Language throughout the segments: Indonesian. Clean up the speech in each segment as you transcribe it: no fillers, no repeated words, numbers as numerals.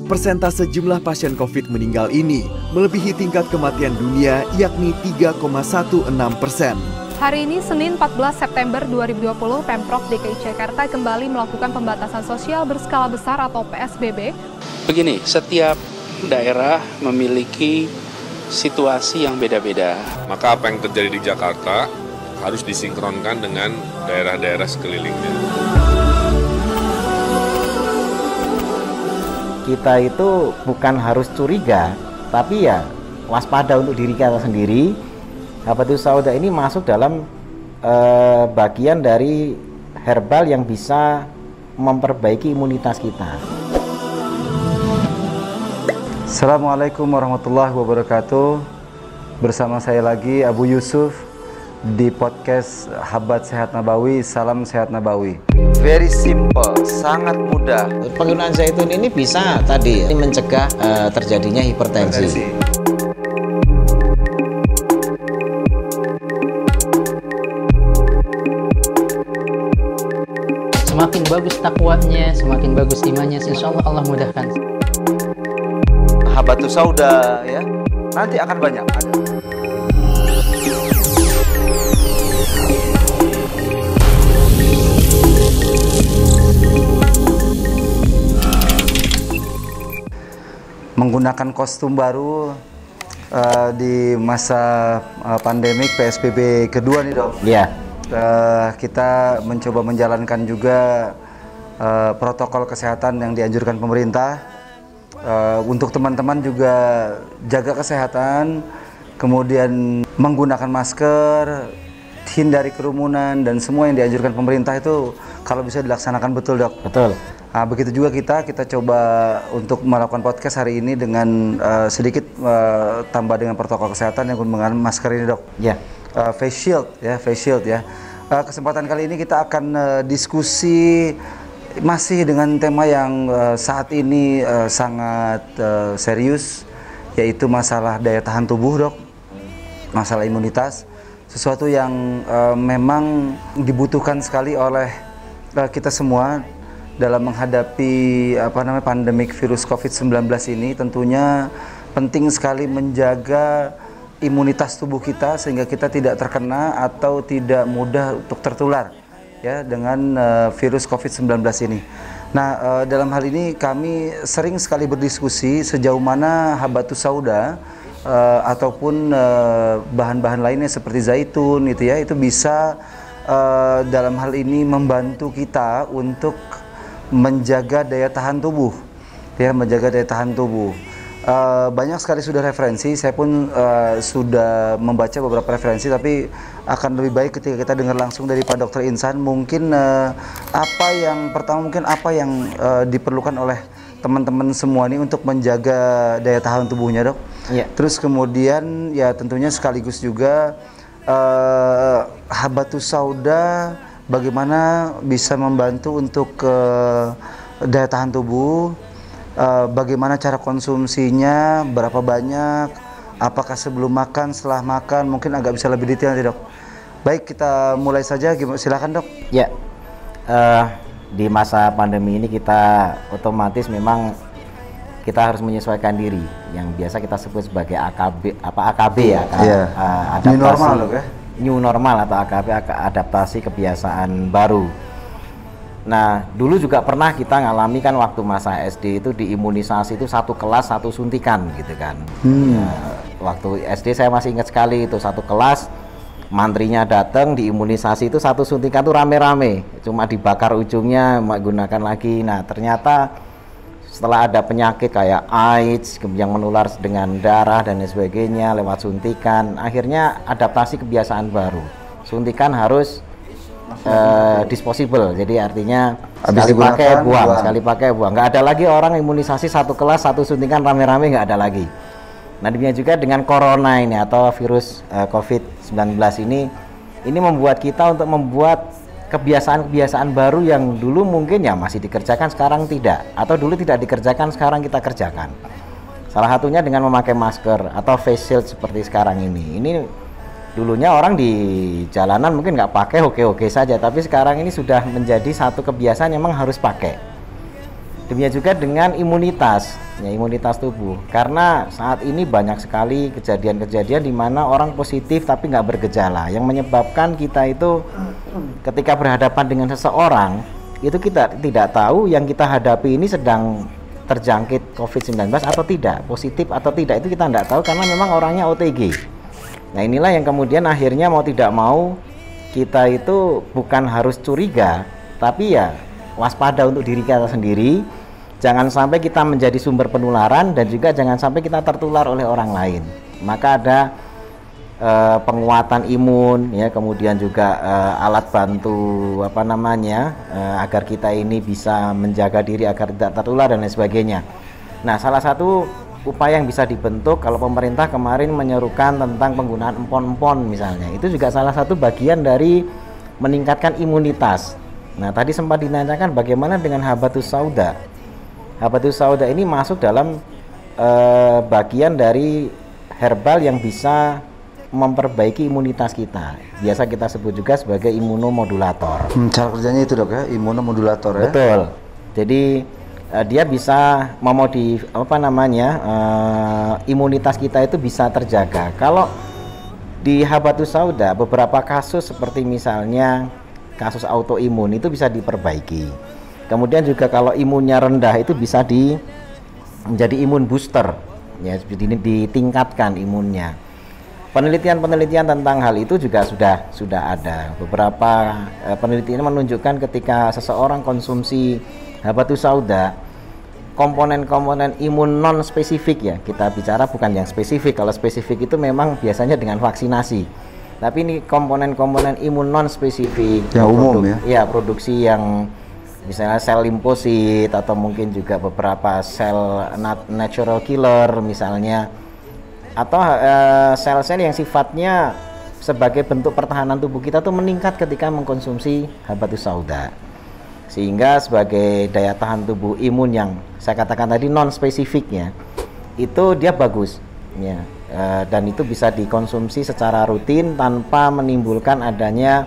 persentase jumlah pasien COVID meninggal ini melebihi tingkat kematian dunia yakni 3,16%. Hari ini, Senin 14 September 2020, Pemprov DKI Jakarta kembali melakukan pembatasan sosial berskala besar atau PSBB. Begini, setiap daerah memiliki situasi yang beda-beda. Maka apa yang terjadi di Jakarta harus disinkronkan dengan daerah-daerah sekelilingnya. Kita itu bukan harus curiga, tapi ya waspada untuk diri kita sendiri. Habatus sauda ini masuk dalam bagian dari herbal yang bisa memperbaiki imunitas kita. Assalamualaikum warahmatullahi wabarakatuh. Bersama saya lagi Abu Yusuf di podcast Habat Sehat Nabawi. Salam Sehat Nabawi. Very simple, sangat mudah. Penggunaan zaitun ini bisa tadi mencegah terjadinya hipertensi. Semakin bagus takwanya, semakin bagus imannya, insya Allah Allah mudahkan. Habatus sauda ya, nanti akan banyak ada. Menggunakan kostum baru di masa pandemik PSBB kedua nih dok. Iya. Kita mencoba menjalankan juga protokol kesehatan yang dianjurkan pemerintah. Untuk teman-teman juga jaga kesehatan, kemudian menggunakan masker, hindari kerumunan, dan semua yang dianjurkan pemerintah itu kalau bisa dilaksanakan betul dok. Betul. Nah, begitu juga kita coba untuk melakukan podcast hari ini dengan sedikit tambah dengan protokol kesehatan yang menggunakan masker ini dok. Ya. Face shield ya. Kesempatan kali ini kita akan diskusi masih dengan tema yang saat ini sangat serius, yaitu masalah daya tahan tubuh dok, masalah imunitas, sesuatu yang memang dibutuhkan sekali oleh kita semua dalam menghadapi pandemik virus COVID-19 ini. Tentunya penting sekali menjaga imunitas tubuh kita sehingga kita tidak terkena atau tidak mudah untuk tertular ya dengan virus COVID-19 ini. Nah, dalam hal ini kami sering sekali berdiskusi sejauh mana habatus sauda ataupun bahan-bahan lainnya seperti zaitun itu ya, itu bisa dalam hal ini membantu kita untuk menjaga daya tahan tubuh ya, menjaga daya tahan tubuh. Banyak sekali sudah referensi, saya pun sudah membaca beberapa referensi, tapi akan lebih baik ketika kita dengar langsung dari Pak Dr. Insan. Mungkin apa yang diperlukan oleh teman-teman semua ini untuk menjaga daya tahan tubuhnya dok. Ya. Terus kemudian ya tentunya sekaligus juga habatus sauda bagaimana bisa membantu untuk daya tahan tubuh. Bagaimana cara konsumsinya, berapa banyak, apakah sebelum makan, setelah makan, mungkin agak bisa lebih detail nanti dok. Baik, kita mulai saja, silakan dok. Ya, di masa pandemi ini kita otomatis memang kita harus menyesuaikan diri, yang biasa kita sebut sebagai AKB ya, adaptasi new normal dok ya. New normal atau AKB, adaptasi kebiasaan baru. Nah, dulu juga pernah kita ngalami kan waktu masa SD itu diimunisasi itu satu kelas satu suntikan gitu kan. Waktu SD saya masih ingat sekali itu satu kelas mantrinya datang diimunisasi itu satu suntikan tuh rame-rame, cuma dibakar ujungnya menggunakan lagi. Nah, ternyata setelah ada penyakit kayak AIDS yang menular dengan darah dan sebagainya lewat suntikan, akhirnya adaptasi kebiasaan baru. Suntikan harus disposable, jadi artinya sekali pakai buang, nggak ada lagi orang imunisasi satu kelas satu suntikan rame-rame, nggak ada lagi. Nah, demikian juga dengan corona ini atau virus COVID-19 ini membuat kita untuk membuat kebiasaan-kebiasaan baru yang dulu mungkin ya masih dikerjakan sekarang tidak, atau dulu tidak dikerjakan sekarang kita kerjakan. Salah satunya dengan memakai masker atau face shield seperti sekarang ini. Dulunya orang di jalanan mungkin nggak pakai, oke-oke saja, tapi sekarang ini sudah menjadi satu kebiasaan yang memang harus pakai. Demikian juga dengan imunitas, ya, imunitas tubuh. Karena saat ini banyak sekali kejadian-kejadian di mana orang positif tapi nggak bergejala, yang menyebabkan kita itu ketika berhadapan dengan seseorang itu kita tidak tahu yang kita hadapi ini sedang terjangkit COVID-19 atau tidak, positif atau tidak, itu kita tidak tahu karena memang orangnya OTG. Nah, inilah yang kemudian akhirnya mau tidak mau kita itu bukan harus curiga, tapi ya waspada untuk diri kita sendiri, jangan sampai kita menjadi sumber penularan dan juga jangan sampai kita tertular oleh orang lain. Maka ada penguatan imun, ya, kemudian juga alat bantu agar kita ini bisa menjaga diri agar tidak tertular dan lain sebagainya. Nah, salah satu upaya yang bisa dibentuk kalau pemerintah kemarin menyerukan tentang penggunaan empon-empon misalnya, itu juga salah satu bagian dari meningkatkan imunitas. Nah, tadi sempat ditanyakan bagaimana dengan habatus sauda. Habatus sauda ini masuk dalam bagian dari herbal yang bisa memperbaiki imunitas kita. Biasa kita sebut juga sebagai imunomodulator. Cara kerjanya itu, Dok, ya, imunomodulator, ya. Betul. Jadi dia bisa imunitas kita itu bisa terjaga. Kalau di habatus sauda beberapa kasus seperti misalnya kasus autoimun itu bisa diperbaiki. Kemudian juga kalau imunnya rendah itu bisa menjadi imun booster, ya, ditingkatkan imunnya. Penelitian-penelitian tentang hal itu juga sudah ada. Beberapa penelitian menunjukkan ketika seseorang konsumsi habatus sauda, komponen-komponen imun non spesifik, ya, kita bicara bukan yang spesifik. Kalau spesifik itu memang biasanya dengan vaksinasi. Tapi ini komponen-komponen imun non spesifik yang umum, ya. Ya, produksi yang misalnya sel limfosit atau mungkin juga beberapa sel natural killer misalnya, atau sel-sel yang sifatnya sebagai bentuk pertahanan tubuh kita tuh meningkat ketika mengkonsumsi habatus sauda, sehingga sebagai daya tahan tubuh imun yang saya katakan tadi non spesifiknya itu dia bagus, ya. Dan itu bisa dikonsumsi secara rutin tanpa menimbulkan adanya,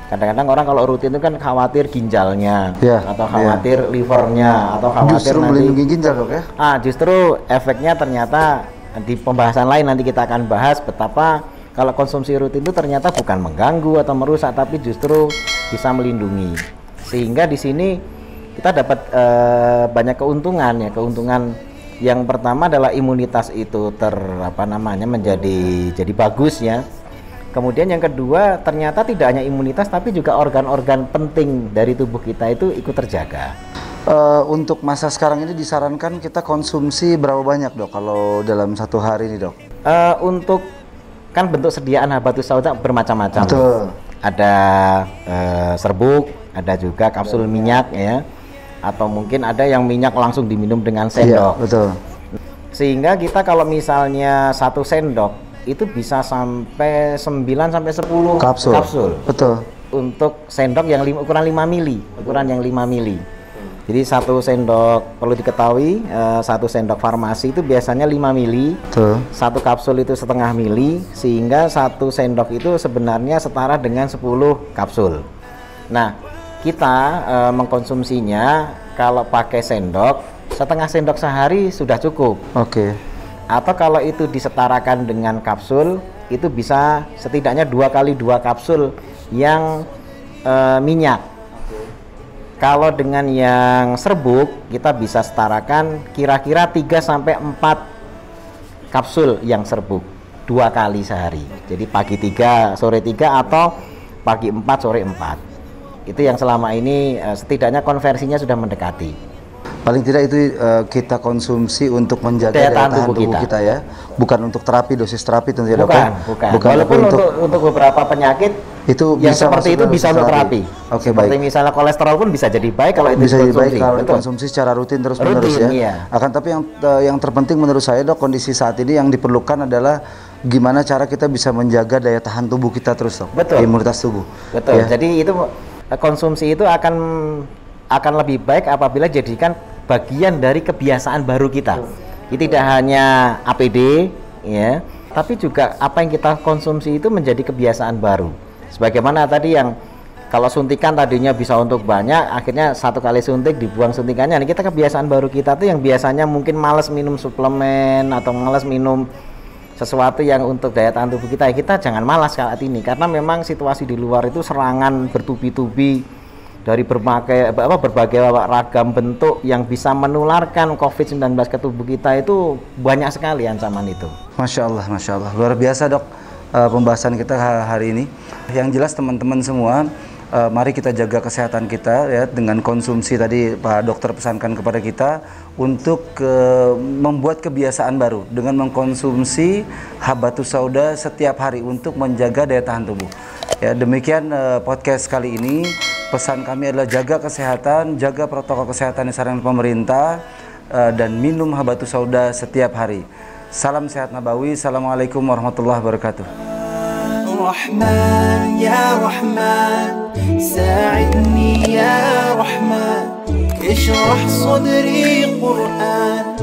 kadang-kadang orang kalau rutin itu kan khawatir ginjalnya, ya, atau khawatir livernya, atau khawatir justru melindungi ginjal, Dok, ya. Justru efeknya ternyata di pembahasan lain nanti kita akan bahas betapa kalau konsumsi rutin itu ternyata bukan mengganggu atau merusak, tapi justru bisa melindungi. Sehingga di sini kita dapat banyak keuntungan, ya. Keuntungan yang pertama adalah imunitas itu menjadi bagus, ya. Kemudian yang kedua, ternyata tidak hanya imunitas tapi juga organ-organ penting dari tubuh kita itu ikut terjaga. Untuk masa sekarang ini disarankan kita konsumsi berapa banyak, Dok, kalau dalam satu hari ini, Dok? Untuk kan bentuk sediaan habatus sauda bermacam-macam. Betul. Ada serbuk, ada juga kapsul minyak, ya, atau mungkin ada yang minyak langsung diminum dengan sendok. Iya, betul. Sehingga kita kalau misalnya 1 sendok itu bisa sampai 9 sampai 10 kapsul. Betul. Untuk sendok yang ukuran 5 mili, ukuran yang 5 mili. Jadi 1 sendok, perlu diketahui 1 sendok farmasi itu biasanya 5 mili. Betul. 1 kapsul itu setengah mili, sehingga 1 sendok itu sebenarnya setara dengan 10 kapsul. Nah, kita mengkonsumsinya kalau pakai sendok, setengah sendok sehari sudah cukup. Oke. Atau kalau itu disetarakan dengan kapsul, itu bisa setidaknya 2 kali 2 kapsul yang minyak. Kalau dengan yang serbuk, kita bisa setarakan kira-kira 3 sampai 4 kapsul yang serbuk 2 kali sehari. Jadi pagi 3, sore 3, atau pagi 4, sore 4. Itu yang selama ini setidaknya konversinya sudah mendekati. Paling tidak itu kita konsumsi untuk menjaga daya tahan tubuh kita, ya. Bukan untuk terapi, dosis terapi tentunya, Dok. Bukan. Walaupun untuk beberapa penyakit itu yang bisa seperti itu bisa untuk terapi. Oke, seperti baik. misalnya kolesterol pun bisa jadi baik kalau itu bisa jadi baik kalau Betul. dikonsumsi secara rutin terus menerus, ya. Iya. Akan tapi yang terpenting menurut saya, Dok, kondisi saat ini yang diperlukan adalah gimana cara kita bisa menjaga daya tahan tubuh kita terus, Dok. Betul. Imunitas tubuh. Betul. Ya. Jadi itu konsumsi itu akan lebih baik apabila jadikan bagian dari kebiasaan baru kita. Jadi tidak hanya APD, ya, tapi juga apa yang kita konsumsi itu menjadi kebiasaan baru. Sebagaimana tadi yang Kalau suntikan tadinya bisa untuk banyak, akhirnya satu kali suntik dibuang suntikannya. Nah, kita kebiasaan baru kita tuh yang biasanya mungkin males minum suplemen atau males minum sesuatu yang untuk daya tahan tubuh kita, kita jangan malas saat ini, karena memang situasi di luar itu serangan bertubi-tubi dari berbagai ragam bentuk yang bisa menularkan COVID-19 ke tubuh kita, itu banyak sekali ancaman itu. Masya Allah, luar biasa dok pembahasan kita hari ini. Yang jelas teman-teman semua, mari kita jaga kesehatan kita ya dengan konsumsi tadi Pak Dokter pesankan kepada kita untuk membuat kebiasaan baru dengan mengkonsumsi habatus sauda setiap hari untuk menjaga daya tahan tubuh. Ya, demikian podcast kali ini. Pesan kami adalah jaga kesehatan, jaga protokol kesehatan yang disarankan pemerintah, dan minum habatus sauda setiap hari. Salam sehat nabawi. Assalamualaikum warahmatullahi wabarakatuh. Rahman ya Rahman, sa'idni ya Rahman, ishrah sadri Qur'an.